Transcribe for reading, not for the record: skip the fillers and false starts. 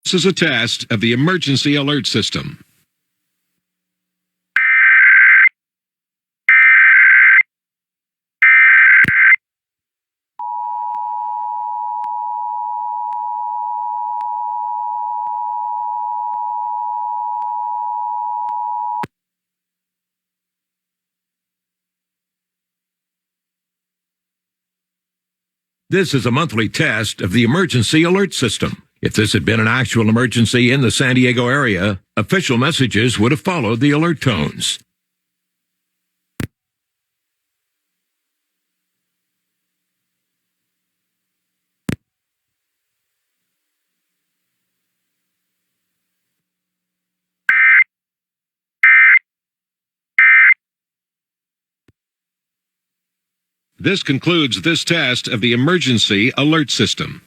This is a test of the emergency alert system. This is a monthly test of the emergency alert system. If this had been an actual emergency in the San Diego area, official messages would have followed the alert tones. This concludes this test of the emergency alert system.